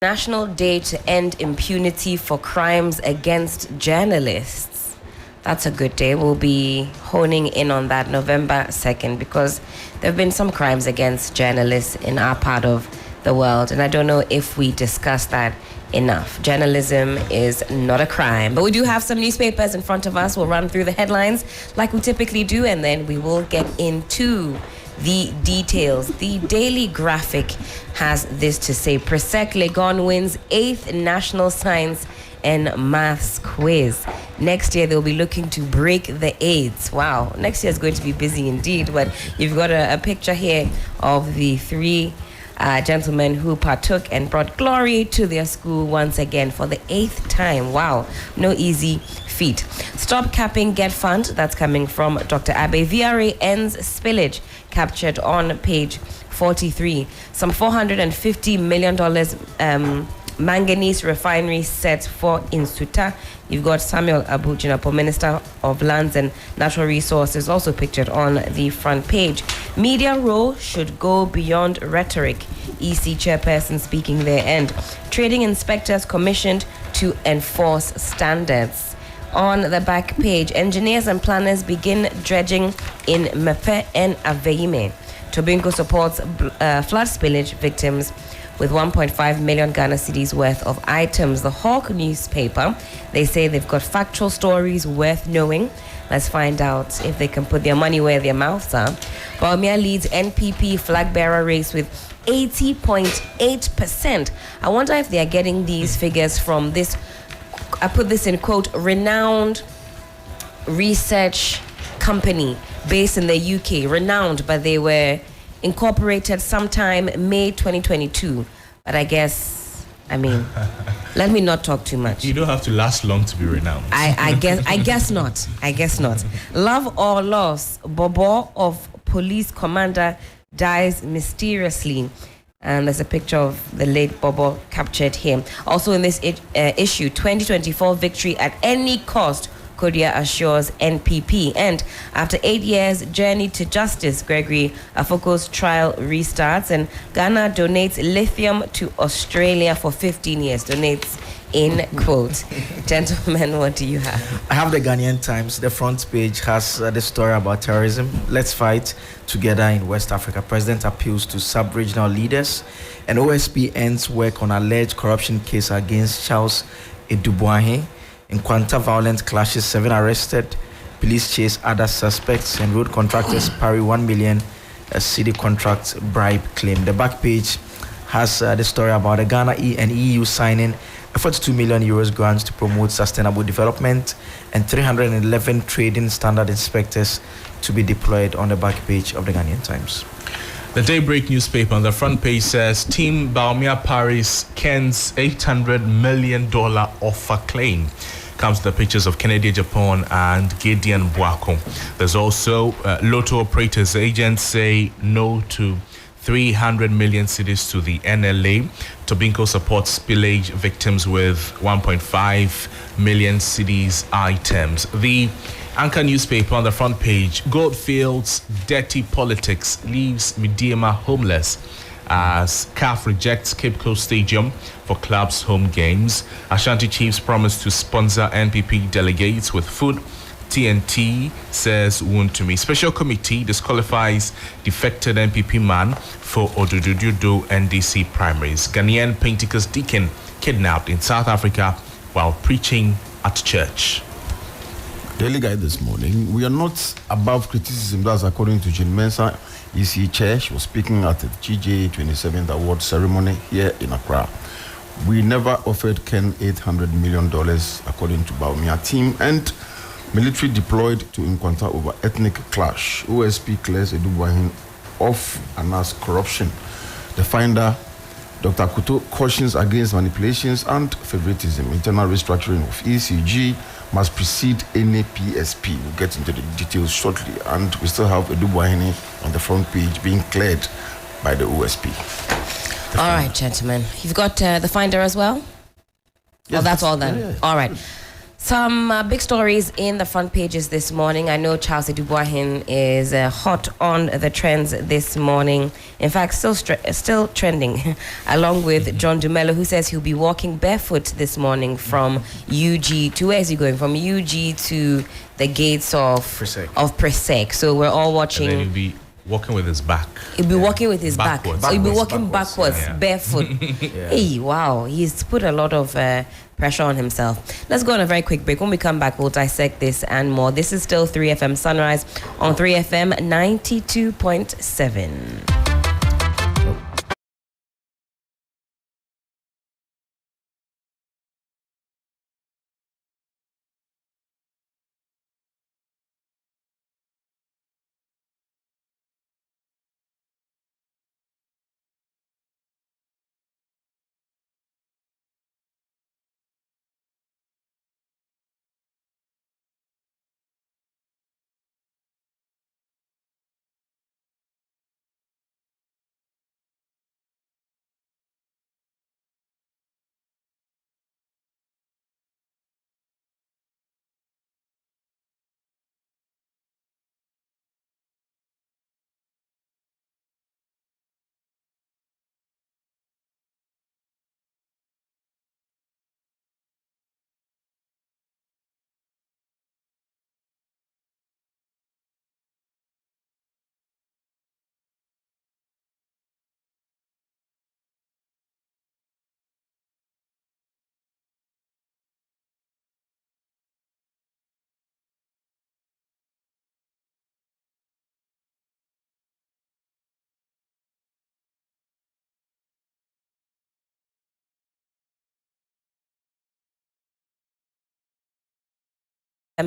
National Day to End Impunity for Crimes Against Journalists. That's a good day. We'll be honing in on that November 2nd because there have been some crimes against journalists in our part of the world, and I don't know if we discuss that enough. Journalism is not a crime, but we do have some newspapers in front of us. We'll run through the headlines like we typically do, and then we will get into the details. The Daily Graphic has this to say: Presec Legon wins 8th National Science and Maths Quiz. Next year, they'll be looking to break the AIDS. Wow, next year is going to be busy indeed, but you've got a picture here of the three gentlemen who partook and brought glory to their school once again for the 8th time. Wow, no easy feat. Stop Capping Get Fund, that's coming from Dr. Abe. VRA ends spillage, captured on page 43. Some $450 million manganese refinery set for Insuta. You've got Samuel Abu Jinapor, Minister of Lands and Natural Resources, also pictured on the front page. Media role should go beyond rhetoric. EC chairperson speaking there. And trading inspectors commissioned to enforce standards. On the back page, engineers and planners begin dredging in Mepe and Aveime. Tobinco supports flood spillage victims with 1.5 million Ghana cedis worth of items. The Hawk newspaper, they say they've got factual stories worth knowing. Let's find out if they can put their money where their mouths are. Bawumia leads NPP flag bearer race with 80.8%. I wonder if they are getting these figures from this, I put this in quote, renowned research company based in the UK. Renowned, but they were incorporated sometime May 2022. But I mean, let me not talk too much. You don't have to last long to be renowned. I guess not. Love or loss, Bobo of police commander dies mysteriously. And there's a picture of the late Bobo captured here. Also in this issue, 2024 victory at any cost, Kodia assures NPP. And after 8 years journey to justice, Gregory Afoko's trial restarts, and Ghana donates lithium to Australia for 15 years. Donates in quote. Gentlemen, what do you have? I have the Ghanaian Times. The front page has the story about terrorism. Let's fight together in West Africa. President appeals to sub-regional leaders, and OSP ends work on alleged corruption case against Charles Edubuahe. In Kwanta, violent clashes, 7 arrested. Police chase other suspects, and road contractors parry 1 million city contract bribe claim. The back page has the story about the Ghana and EU signing a 42 million euros grant to promote sustainable development, and 311 trading standard inspectors to be deployed on the back page of the Ghanaian Times. The Daybreak newspaper on the front page says Team Bawumia Paris Ken's $800 million offer claim. Comes the pictures of Kennedy Japan and Gideon Boako. There's also Lotto operators agents say no to 300 million cedis to the NLA. Tobinco supports spillage victims with 1.5 million cedis items. The Anchor newspaper on the front page, Goldfields dirty politics leaves Mideama homeless as CAF rejects Cape Coast Stadium for club's home games. Ashanti Chiefs promise to sponsor NPP delegates with food. TNT says Wontumi. Special committee disqualifies defected NPP man for Odududu NDC primaries. Ghanaian Pentecost deacon kidnapped in South Africa while preaching at church. Daily Guide this morning. We are not above criticism. That's according to Jean Mensah, EC Chair. She was speaking at the GJ 27th award ceremony here in Accra. We never offered Ken $800 million, according to Bawumia team, and military deployed to Nkwanta over ethnic clash. OSP clears Edubuahin off and as corruption. The finder, Dr. Kuto, cautions against manipulations and favoritism. Internal restructuring of ECG must precede any PSP. We'll get into the details shortly. And we still have Edubuahin on the front page being cleared by the OSP. All right, gentlemen. You've got the finder as well? Yes, that's all done. Yeah. All right. Some big stories in the front pages this morning. I know Charles Edubuahin is hot on the trends this morning. In fact, still trending, along with John Dumelo, who says he'll be walking barefoot this morning from UG to, where is he going? From UG to the gates of Presec. So we're all watching. And then he'll be walking with his back. He'll be walking with his backwards. back. So he'll be walking backwards barefoot. Hey, wow. He's put a lot of pressure on himself. Let's go on a very quick break. When we come back, we'll dissect this and more. This is still 3FM Sunrise on 3FM 92.7.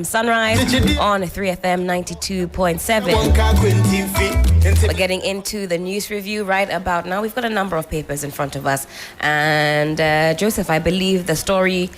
Sunrise on 3FM 92.7. We're getting into the news review right about now. We've got a number of papers in front of us. And Joseph, I believe the story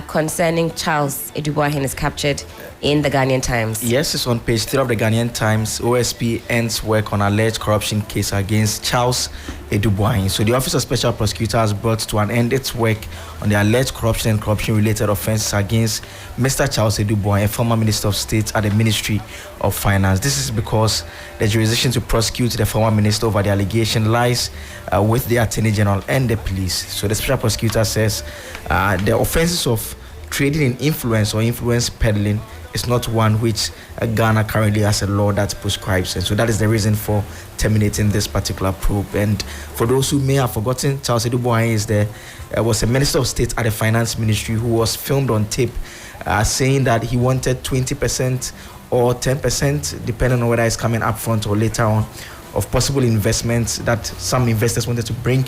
concerning Charles Edubuahin is captured in the Ghanaian Times. Yes, it's on page 3 of the Ghanaian Times. OSP ends work on alleged corruption case against Charles Edubuahin. So the Office of Special Prosecutor has brought to an end its work on the alleged corruption and corruption-related offenses against Mr. Charles Edubuahin, former Minister of State at the Ministry of Finance. This is because the jurisdiction to prosecute the former minister over the allegation lies with the Attorney General and the police. So the Special Prosecutor says the offenses of trading in influence or influence peddling is not one which Ghana currently has a law that prescribes. And so that is the reason for terminating this particular probe. And for those who may have forgotten, Charles Edubuahin was a Minister of State at the Finance Ministry who was filmed on tape saying that he wanted 20% or 10%, depending on whether it's coming up front or later on, of possible investments that some investors wanted to bring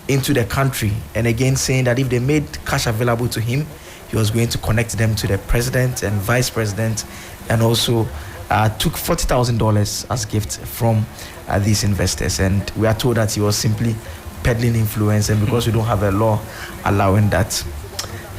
into the country. And again, saying that if they made cash available to him, he was going to connect them to the president and vice president, and also took $40,000 as gift from these investors. And we are told that he was simply peddling influence, and because we don't have a law allowing that,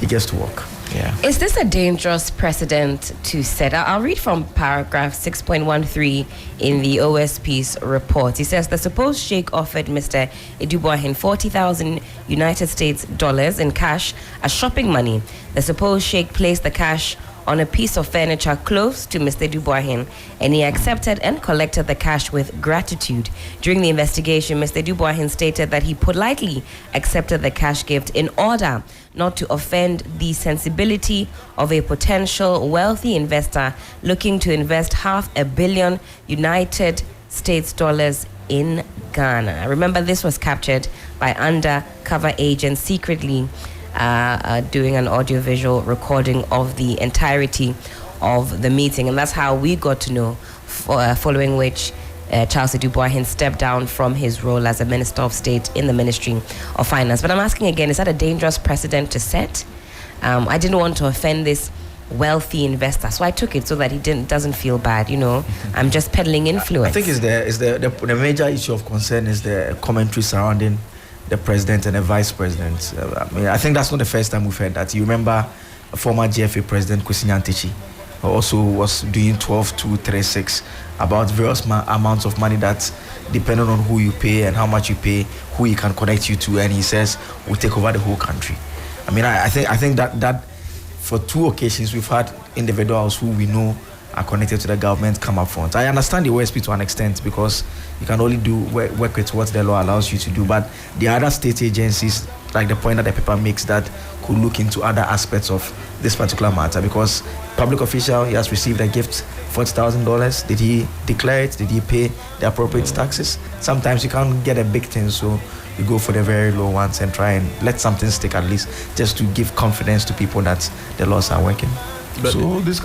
he gets to work. Yeah. Is this a dangerous precedent to set? I'll read from paragraph 6.13 in the OSP's report. He says the supposed sheikh offered Mr. Edubuahin 40,000 United States dollars in cash as shopping money. The supposed sheikh placed the cash on a piece of furniture close to Mr. Edubuahin, and he accepted and collected the cash with gratitude. During the investigation, Mr. Edubuahin stated that he politely accepted the cash gift in order not to offend the sensibility of a potential wealthy investor looking to invest $500 million United States dollars in Ghana. Remember, this was captured by undercover agents secretly doing an audiovisual recording of the entirety of the meeting, and that's how we got to know, following which Charles Edubuahin stepped down from his role as a Minister of State in the Ministry of Finance. But I'm asking again, is that a dangerous precedent to set? I didn't want to offend this wealthy investor, so I took it so that he doesn't feel bad. I'm just peddling influence. I think the major issue of concern is the commentary surrounding the president and the vice president. I think that's not the first time we've heard that. You remember former GFA president Kwesi Nyantakyi also was doing 12-2-3-6 about various amounts of money that, depending on who you pay and how much you pay, who he can connect you to, and he says we'll take over the whole country. I think that for 2 occasions, we've had individuals who we know are connected to the government come up front. I understand the OSP to an extent because you can only do work with what the law allows you to do, but the other state agencies, like the point that the paper makes, that could look into other aspects of this particular matter, because public official, he has received a gift, $40,000. Did he declare it? Did he pay the appropriate taxes? Sometimes you can't get a big thing, so you go for the very low ones and try and let something stick, at least just to give confidence to people that the laws are working. But so this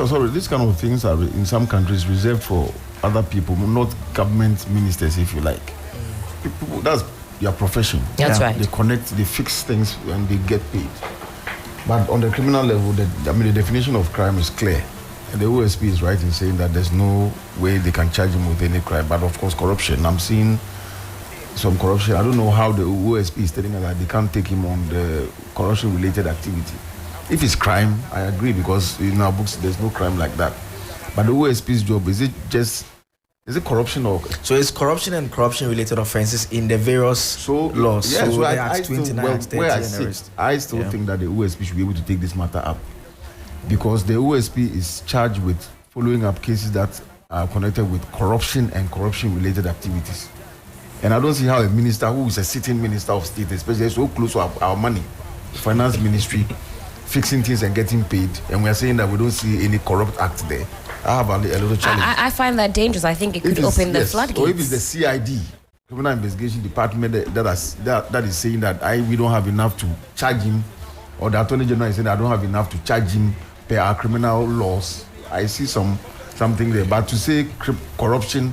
kind of things are in some countries reserved for other people, not government ministers, if you like. People, that's their profession. That's right. They connect, they fix things, and they get paid. But on the criminal level, the definition of crime is clear. And the OSP is right in saying that there's no way they can charge him with any crime. But of course, corruption. I'm seeing some corruption. I don't know how the OSP is telling us that they can't take him on the corruption-related activity. If it's crime, I agree, because in our books there's no crime like that. But the OSP's job, is it corruption or? So it's corruption and corruption-related offences in the various laws. Yeah, so Acts 29, Acts 30, and the rest. I still think that the OSP should be able to take this matter up, because the OSP is charged with following up cases that are connected with corruption and corruption-related activities. And I don't see how a minister who is a sitting minister of state, especially so close to our money, the finance ministry, fixing things and getting paid, and we are saying that we don't see any corrupt act there. I have a little challenge. I find that dangerous. I think it could open the floodgates. Or if it's the CID, Criminal Investigation Department, that is saying that we don't have enough to charge him, or the Attorney General is saying I don't have enough to charge him per our criminal laws. I see something there. But to say corruption,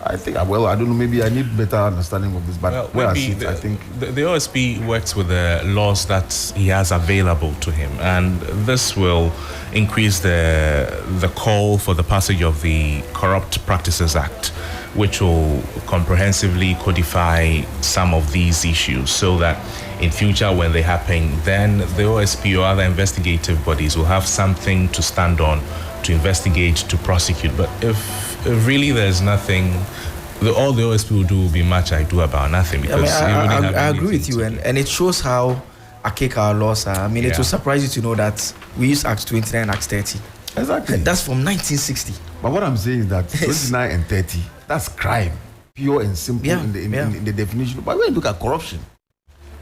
I think, I don't know, maybe I need better understanding of this, but where I see it, I think... The OSP works with the laws that he has available to him, and this will increase the call for the passage of the Corrupt Practices Act, which will comprehensively codify some of these issues, so that in future when they happen, then the OSP or other investigative bodies will have something to stand on, to investigate, to prosecute. But if really there's nothing, all the OSP will do will be much ado about nothing, because I agree with you, and it shows how archaic our laws are. I mean, it will surprise you to know that we use Acts 29 and Acts 30. Exactly. That's from 1960. But what I'm saying is that 29 and 30, that's crime, pure and simple in the definition. But when you look at corruption,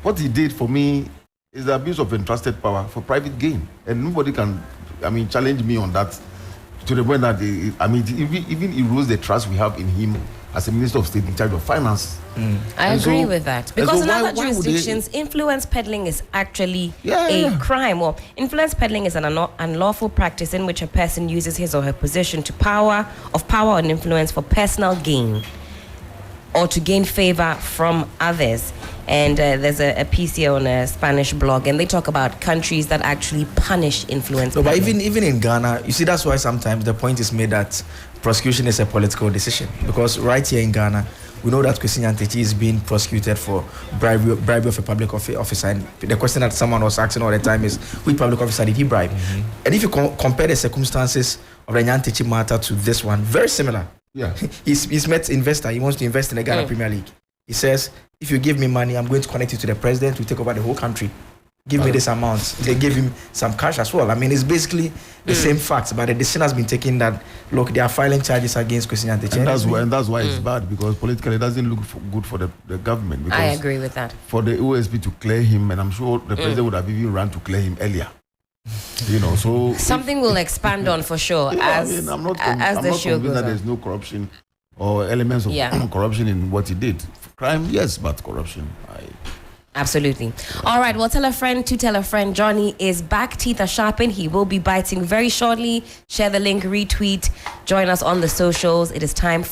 what he did for me is the abuse of entrusted power for private gain, and nobody can, challenge me on that. To the point that, even erodes the trust we have in him as a Minister of State in charge of finance. I agree with that. Because in other jurisdictions, influence peddling is actually a crime. Or influence peddling is an unlawful practice in which a person uses his or her position of power and influence for personal gain or to gain favor from others. And there's a piece here on a Spanish blog, and they talk about countries that actually punish influence. No, but even in Ghana, you see, that's why sometimes the point is made that prosecution is a political decision. Because right here in Ghana, we know that Kwesi Nyantakyi is being prosecuted for bribery of a public officer. And the question that someone was asking all the time is, which public officer did he bribe? And if you compare the circumstances of the Nyantakyi matter to this one, very similar. Yeah, he's met investor. He wants to invest in the Ghana Premier League. He says, if you give me money, I'm going to connect you to the president to take over the whole country. Give me this amount. They gave him some cash as well. I mean, it's basically the same facts, but the decision has been taken that, look, they are filing charges against Kwesi Nyantakyi. And that's why it's bad, because politically it doesn't look good for the government. Because I agree with that. For the OSP to clear him, and I'm sure the president would have even run to clear him earlier. So something we'll expand on for sure I'm not convinced that there's no corruption or elements of corruption in what he did. Crime, yes, but corruption, Absolutely. All right, well, tell a friend to tell a friend. Johnny is back. Teeth are sharpened. He will be biting very shortly. Share the link, retweet, join us on the socials. It is time for